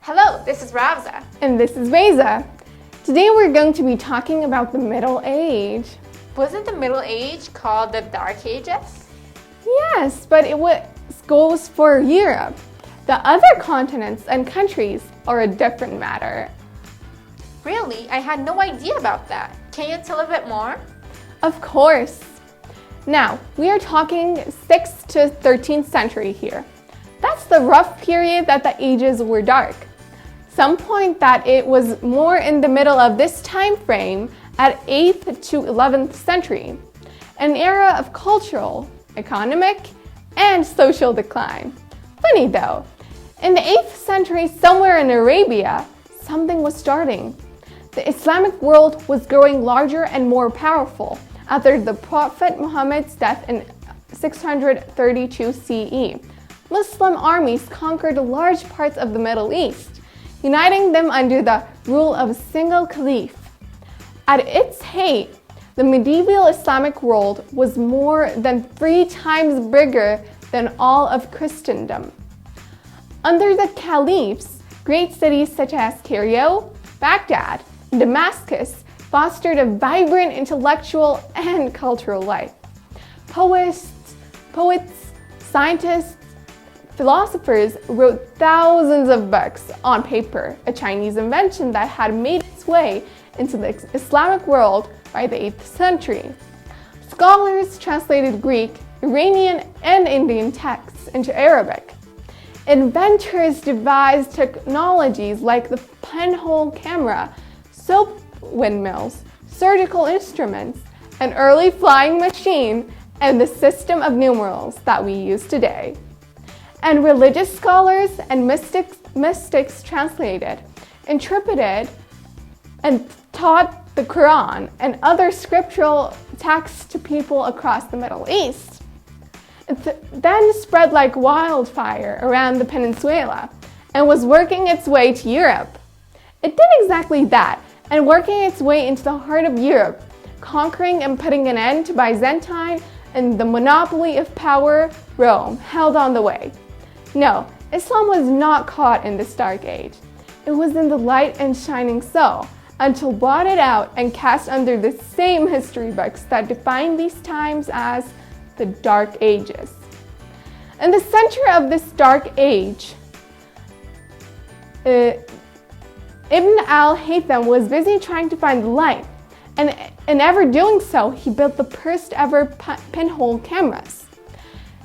Hello, this is Ravza. And this is Reza. Today we're going to be talking about the Middle Age. Wasn't the Middle Age called the Dark Ages? Yes, but it goes for Europe. The other continents and countries are a different matter. Really? I had no idea about that. Can you tell a bit more? Of course. Now, we are talking 6th to 13th century here. That's the rough period that the ages were dark. Some point that it was more in the middle of this time frame at 8th to 11th century, an era of cultural, economic, and social decline. Funny though, in the 8th century, somewhere in Arabia, something was starting. The Islamic world was growing larger and more powerful after the Prophet Muhammad's death in 632 CE. Muslim armies conquered large parts of the Middle East, uniting them under the rule of a single caliph. At its height, the medieval Islamic world was more than 3 times bigger than all of Christendom. Under the caliphs, great cities such as Cairo, Baghdad, and Damascus fostered a vibrant intellectual and cultural life. Poets, scientists, philosophers wrote thousands of books on paper, a Chinese invention that had made its way into the Islamic world by the 8th century. Scholars translated Greek, Iranian, and Indian texts into Arabic. Inventors devised technologies like the pinhole camera, soap windmills, surgical instruments, an early flying machine, and the system of numerals that we use today. And religious scholars and mystics translated, interpreted, and taught the Quran and other scriptural texts to people across the Middle East. It then spread like wildfire around the peninsula and was working its way to Europe. It did exactly that, and working its way into the heart of Europe, conquering and putting an end to Byzantine and the monopoly of power Rome held on the way. No, Islam was not caught in this dark age. It was in the light and shining so, until blotted out and cast under the same history books that define these times as the Dark Ages. In the center of this dark age, Ibn al-Haytham was busy trying to find the light, and in ever doing so, he built the first ever pinhole cameras.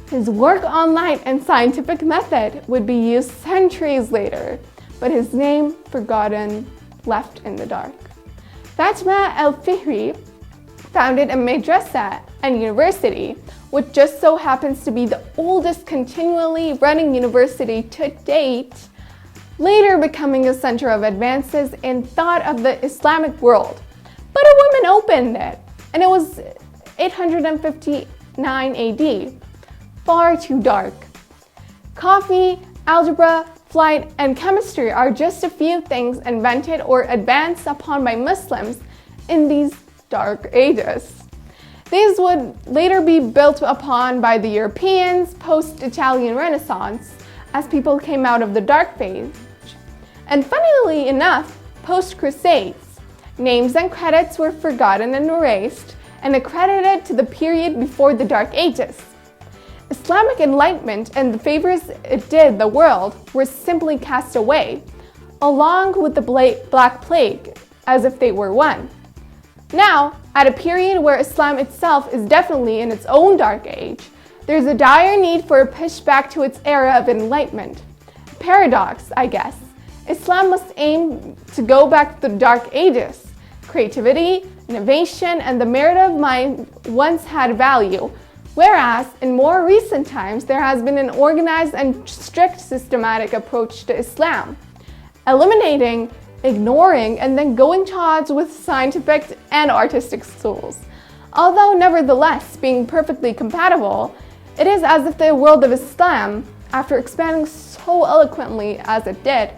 His work on light and scientific method would be used centuries later, but his name forgotten, left in the dark. Fatima al-Fihri founded a madrasa and university, which just so happens to be the oldest continually running university to date, later becoming a center of advances in thought of the Islamic world. But a woman opened it, and it was 859 AD. Far too dark. Coffee, algebra, flight, and chemistry are just a few things invented or advanced upon by Muslims in these dark ages. These would later be built upon by the Europeans post-Italian Renaissance as people came out of the dark age. And funnily enough, post-Crusades, names and credits were forgotten and erased and accredited to the period before the Dark Ages. Islamic enlightenment and the favors it did the world were simply cast away, along with the Black Plague, as if they were one. Now, at a period where Islam itself is definitely in its own dark age, there's a dire need for a pushback to its era of enlightenment. Paradox, I guess. Islam must aim to go back to the Dark Ages. Creativity, innovation, and the merit of mind once had value, whereas in more recent times there has been an organized and strict systematic approach to Islam, eliminating, ignoring, and then going to odds with scientific and artistic tools. Although nevertheless being perfectly compatible, it is as if the world of Islam, after expanding so eloquently as it did,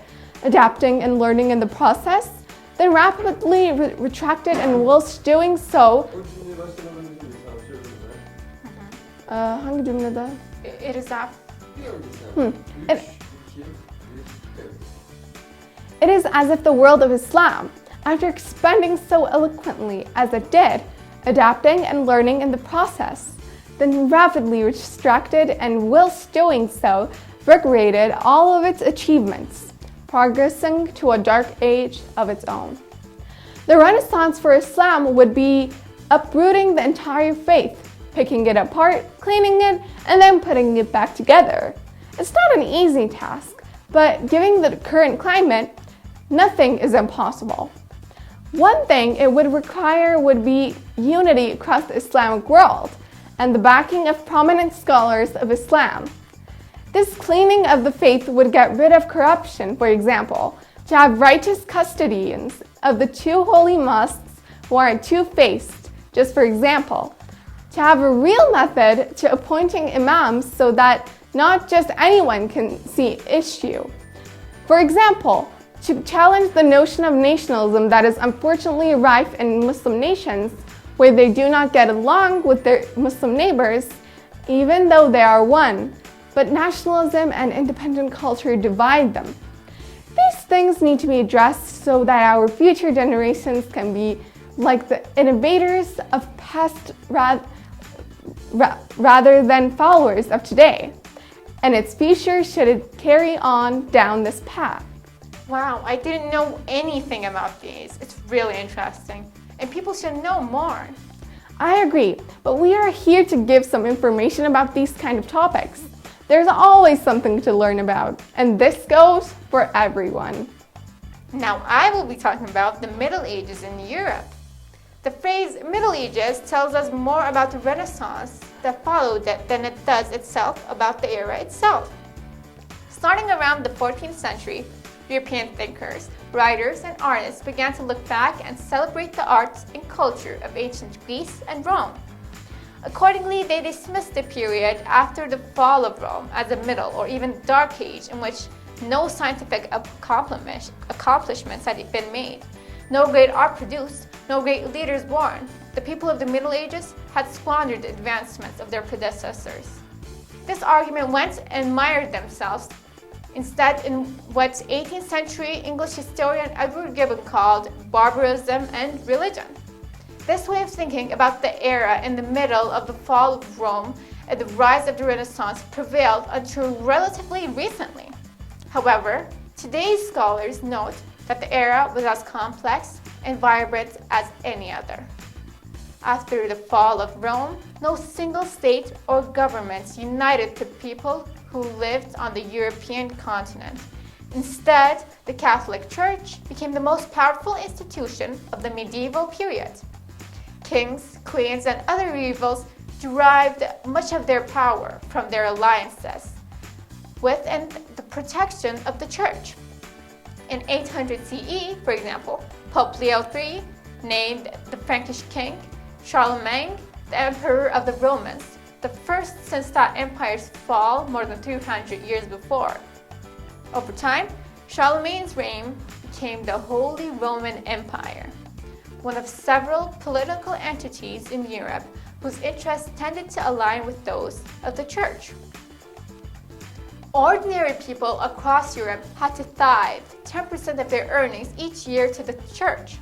adapting and learning in the process, then rapidly retracted and whilst doing so, O cümleyi başlamadan önce sana söyleyeyim ben. hangi cümlede? It is that. Bir önce sen. 3, 2, 1, evet. It is as if the world of Islam, after expanding so eloquently as it did, adapting and learning in the process, then rapidly retracted and whilst doing so, regretted all of its achievements, progressing to a dark age of its own. The Renaissance for Islam would be uprooting the entire faith, picking it apart, cleaning it, and then putting it back together. It's not an easy task, but given the current climate, nothing is impossible. One thing it would require would be unity across the Islamic world and the backing of prominent scholars of Islam. This cleaning of the faith would get rid of corruption, for example, to have righteous custodians of the two holy mosques who are two-faced, just for example, to have a real method to appointing imams so that not just anyone can see issue. For example, to challenge the notion of nationalism that is unfortunately rife in Muslim nations, where they do not get along with their Muslim neighbors, even though they are one, but nationalism and independent culture divide them. These things need to be addressed so that our future generations can be like the innovators of past rather than followers of today, and its future should carry on down this path. Wow, I didn't know anything about these. It's really interesting, and people should know more. I agree, but we are here to give some information about these kind of topics. There's always something to learn about, and this goes for everyone. Now I will be talking about the Middle Ages in Europe. The phrase Middle Ages tells us more about the Renaissance that followed it than it does itself about the era itself. Starting around the 14th century, European thinkers, writers, and artists began to look back and celebrate the arts and culture of ancient Greece and Rome. Accordingly, they dismissed the period after the fall of Rome as a middle or even dark age in which no scientific accomplishments had been made, no great art produced, no great leaders born. The people of the Middle Ages had squandered the advancements of their predecessors. This argument went and mired themselves instead in what 18th century English historian Edward Gibbon called barbarism and religion. This way of thinking about the era in the middle of the fall of Rome and the rise of the Renaissance prevailed until relatively recently. However, today's scholars note that the era was as complex and vibrant as any other. After the fall of Rome, no single state or government united the people who lived on the European continent. Instead, the Catholic Church became the most powerful institution of the medieval period. Kings, queens, and other rivals derived much of their power from their alliances with and the protection of the Church. In 800 CE, for example, Pope Leo III named the Frankish king Charlemagne the Emperor of the Romans, the first since that empire's fall more than 200 years before. Over time, Charlemagne's reign became the Holy Roman Empire, one of several political entities in Europe whose interests tended to align with those of the Church. Ordinary people across Europe had to tithe 10% of their earnings each year to the Church.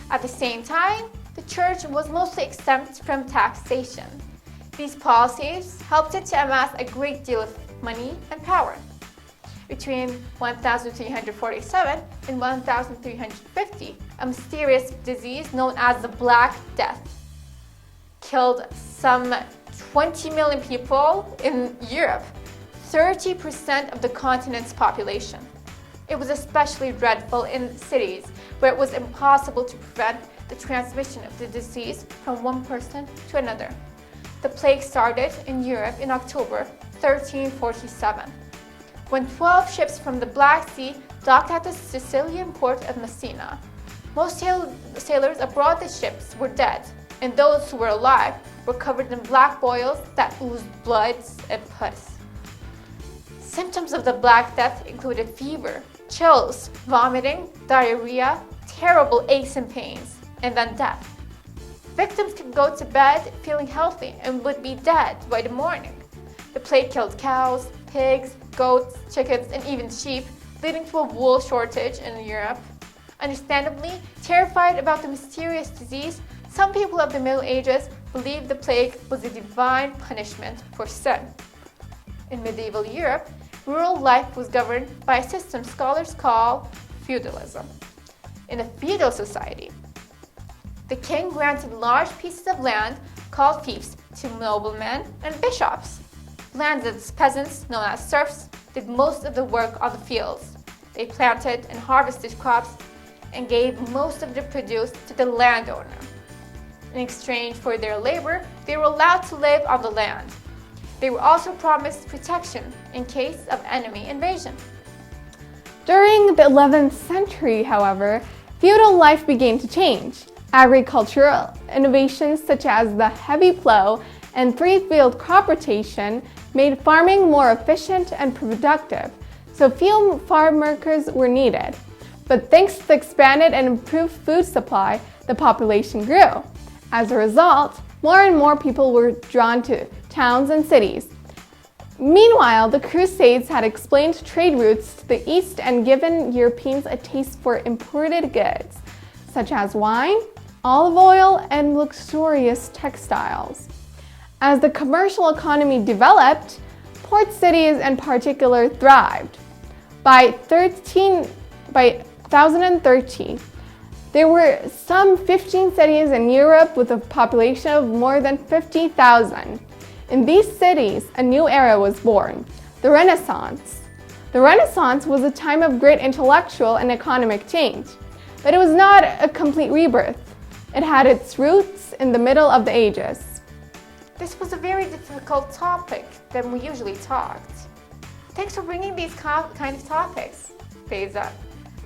At the same time, the Church was mostly exempt from taxation. These policies helped it to amass a great deal of money and power. Between 1347 and 1350, a mysterious disease known as the Black Death killed some 20 million people in Europe, 30% of the continent's population. It was especially dreadful in cities where it was impossible to prevent the transmission of the disease from one person to another. The plague started in Europe in October 1347, when 12 ships from the Black Sea docked at the Sicilian port of Messina. Most sailors aboard the ships were dead, and those who were alive were covered in black boils that oozed blood and pus. Symptoms of the Black Death included fever, chills, vomiting, diarrhea, terrible aches and pains, and then death. Victims could go to bed feeling healthy and would be dead by the morning. The plague killed cows, pigs, goats, chickens, and even sheep, leading to a wool shortage in Europe. Understandably, terrified about the mysterious disease, some people of the Middle Ages believed the plague was a divine punishment for sin. In medieval Europe, rural life was governed by a system scholars call feudalism. In a feudal society, the king granted large pieces of land called fiefs to noblemen and bishops. Landless peasants, known as serfs, did most of the work on the fields. They planted and harvested crops and gave most of the produce to the landowner. In exchange for their labor, they were allowed to live on the land. They were also promised protection in case of enemy invasion. During the 11th century, however, feudal life began to change. Agricultural innovations such as the heavy plow and three-field crop rotation made farming more efficient and productive, so few farm workers were needed. But thanks to the expanded and improved food supply, the population grew. As a result, more and more people were drawn to towns and cities. Meanwhile, the Crusades had explained trade routes to the East and given Europeans a taste for imported goods, such as wine, olive oil, and luxurious textiles. As the commercial economy developed, port cities in particular thrived. By 1013, there were some 15 cities in Europe with a population of more than 50,000. In these cities, a new era was born, the Renaissance. The Renaissance was a time of great intellectual and economic change, but it was not a complete rebirth. It had its roots in the middle of the ages. This was a very difficult topic than we usually talked. Thanks for bringing these kind of topics, Faiza.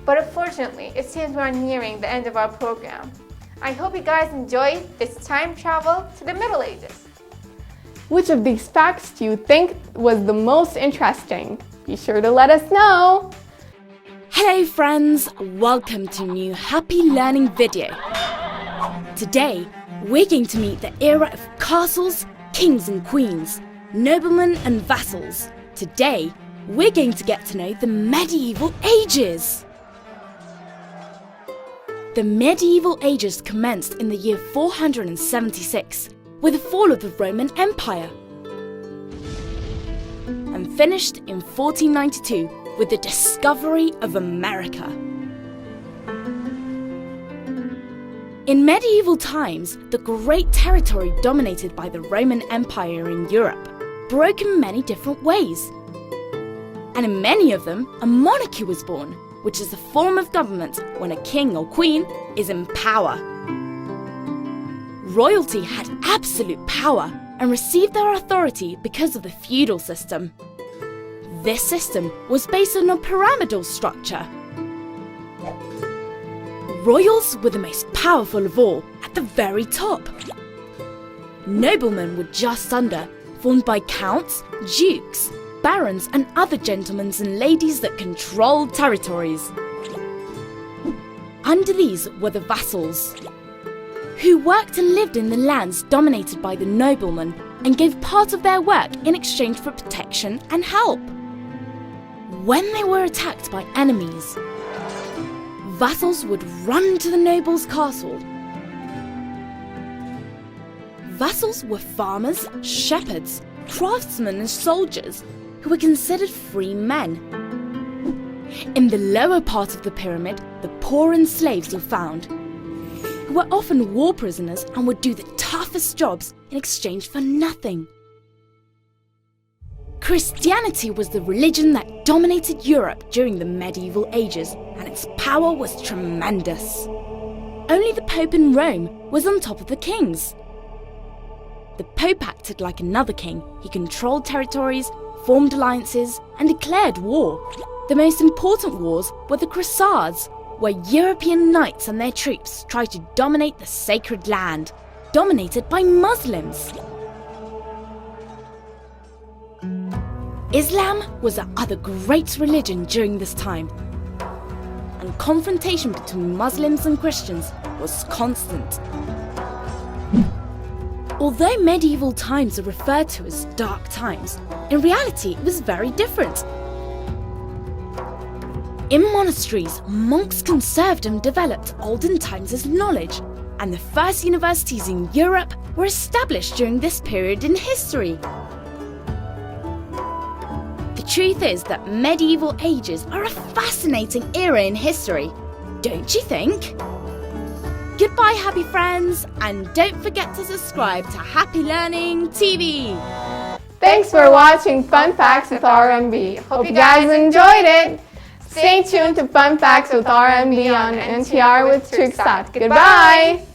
But unfortunately, it seems we are nearing the end of our program. I hope you guys enjoyed this time travel to the Middle Ages. Which of these facts do you think was the most interesting? Be sure to let us know! Hello friends, welcome to a new Happy Learning video. Today, we're going to meet the era of castles, kings and queens, noblemen and vassals. Today, we're going to get to know the medieval ages. The medieval ages commenced in the year 476 with the fall of the Roman Empire and finished in 1492 with the discovery of America. In medieval times, the great territory dominated by the Roman Empire in Europe broke in many different ways. And in many of them, a monarchy was born, which is a form of government when a king or queen is in power. Royalty had absolute power and received their authority because of the feudal system. This system was based on a pyramidal structure. Royals were the most powerful of all, at the very top. Noblemen were just under, formed by counts, dukes, barons and other gentlemen and ladies that controlled territories. Under these were the vassals, who worked and lived in the lands dominated by the noblemen and gave part of their work in exchange for protection and help. When they were attacked by enemies, vassals would run to the noble's castle. Vassals were farmers, shepherds, craftsmen and soldiers who were considered free men. In the lower part of the pyramid, the poor and slaves were found, who were often war prisoners and would do the toughest jobs in exchange for nothing. Christianity was the religion that dominated Europe during the medieval ages, and its power was tremendous. Only the Pope in Rome was on top of the kings. The Pope acted like another king. He controlled territories, formed alliances, and declared war. The most important wars were the Crusades, where European knights and their troops tried to dominate the sacred land, dominated by Muslims. Islam was the other great religion during this time. and confrontation between Muslims and Christians was constant. Although medieval times are referred to as dark times, in reality it was very different. In monasteries, monks conserved and developed olden times' knowledge, and the first universities in Europe were established during this period in history. The truth is that medieval ages are a fascinating era in history, don't you think? Goodbye, happy friends, and don't forget to subscribe to Happy Learning TV. Thanks for watching Fun Facts with RMB. Hope you guys enjoyed it. Stay tuned to Fun Facts with RMB on NTR with Turksat. Goodbye.